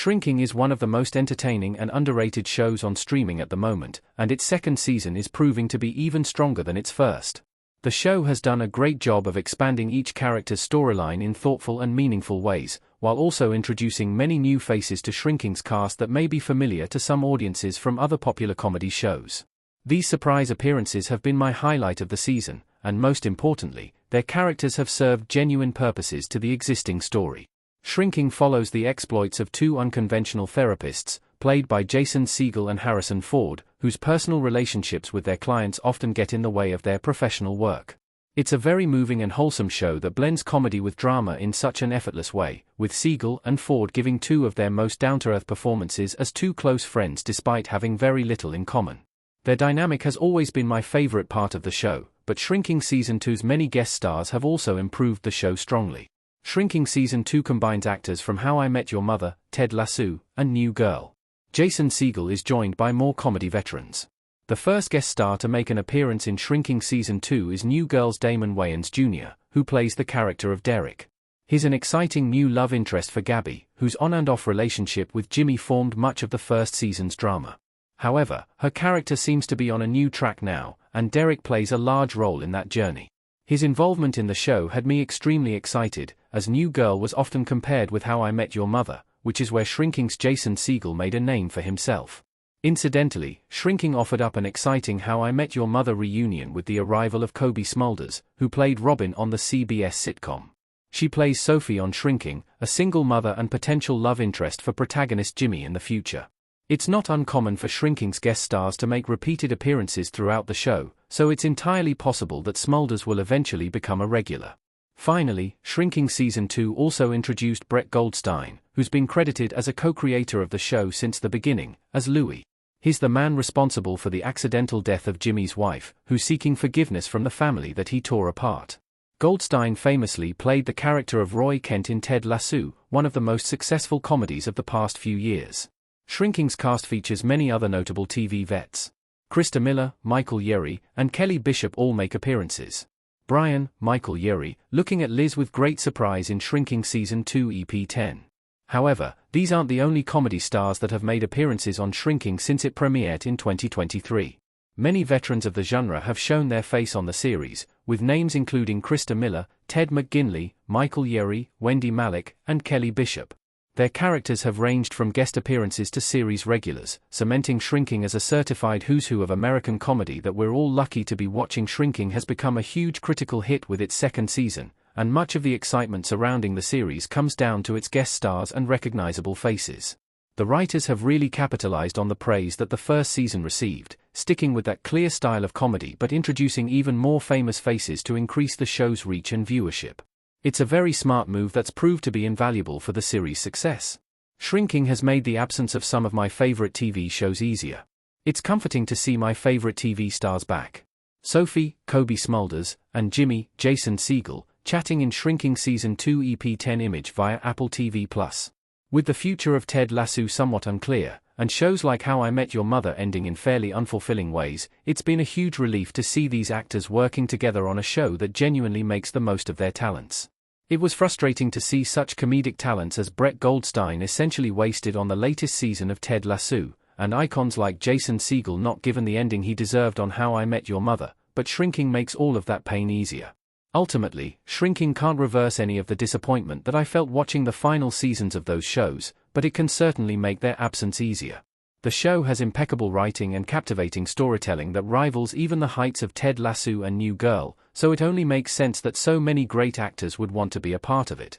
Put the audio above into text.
Shrinking is one of the most entertaining and underrated shows on streaming at the moment, and its second season is proving to be even stronger than its first. The show has done a great job of expanding each character's storyline in thoughtful and meaningful ways, while also introducing many new faces to Shrinking's cast that may be familiar to some audiences from other popular comedy shows. These surprise appearances have been my highlight of the season, and most importantly, their characters have served genuine purposes to the existing story. Shrinking follows the exploits of two unconventional therapists, played by Jason Segel and Harrison Ford, whose personal relationships with their clients often get in the way of their professional work. It's a very moving and wholesome show that blends comedy with drama in such an effortless way, with Segel and Ford giving two of their most down-to-earth performances as two close friends despite having very little in common. Their dynamic has always been my favorite part of the show, but Shrinking Season 2's many guest stars have also improved the show strongly. Shrinking Season 2 combines actors from How I Met Your Mother, Ted Lasso, and New Girl. Jason Segel is joined by more comedy veterans. The first guest star to make an appearance in Shrinking Season 2 is New Girl's Damon Wayans Jr., who plays the character of Derek. He's an exciting new love interest for Gabby, whose on-and-off relationship with Jimmy formed much of the first season's drama. However, her character seems to be on a new track now, and Derek plays a large role in that journey. His involvement in the show had me extremely excited, as New Girl was often compared with How I Met Your Mother, which is where Shrinking's Jason Segel made a name for himself. Incidentally, Shrinking offered up an exciting How I Met Your Mother reunion with the arrival of Kobe Smulders, who played Robin on the CBS sitcom. She plays Sophie on Shrinking, a single mother and potential love interest for protagonist Jimmy in the future. It's not uncommon for Shrinking's guest stars to make repeated appearances throughout the show, so it's entirely possible that Smulders will eventually become a regular. Finally, Shrinking Season 2 also introduced Brett Goldstein, who's been credited as a co-creator of the show since the beginning, as Louie. He's the man responsible for the accidental death of Jimmy's wife, who's seeking forgiveness from the family that he tore apart. Goldstein famously played the character of Roy Kent in Ted Lasso, one of the most successful comedies of the past few years. Shrinking's cast features many other notable TV vets. Krista Miller, Michael Urie, and Kelly Bishop all make appearances. Brian, Michael Urie, looking at Liz with great surprise in Shrinking Season 2 EP 10. However, these aren't the only comedy stars that have made appearances on Shrinking since it premiered in 2023. Many veterans of the genre have shown their face on the series, with names including Krista Miller, Ted McGinley, Michael Urie, Wendy Malick, and Kelly Bishop. Their characters have ranged from guest appearances to series regulars, cementing Shrinking as a certified who's who of American comedy that we're all lucky to be watching. Shrinking has become a huge critical hit with its second season, and much of the excitement surrounding the series comes down to its guest stars and recognizable faces. The writers have really capitalized on the praise that the first season received, sticking with that clear style of comedy but introducing even more famous faces to increase the show's reach and viewership. It's a very smart move that's proved to be invaluable for the series' success. Shrinking has made the absence of some of my favorite TV shows easier. It's comforting to see my favorite TV stars back. Sophie, Kobe Smulders, and Jimmy, Jason Segel, chatting in Shrinking Season 2 EP 10 image via Apple TV+. With the future of Ted Lasso somewhat unclear, and shows like How I Met Your Mother ending in fairly unfulfilling ways, it's been a huge relief to see these actors working together on a show that genuinely makes the most of their talents. It was frustrating to see such comedic talents as Brett Goldstein essentially wasted on the latest season of Ted Lasso, and icons like Jason Segel not given the ending he deserved on How I Met Your Mother, but Shrinking makes all of that pain easier. Ultimately, Shrinking can't reverse any of the disappointment that I felt watching the final seasons of those shows, but it can certainly make their absence easier. The show has impeccable writing and captivating storytelling that rivals even the heights of Ted Lasso and New Girl, so it only makes sense that so many great actors would want to be a part of it.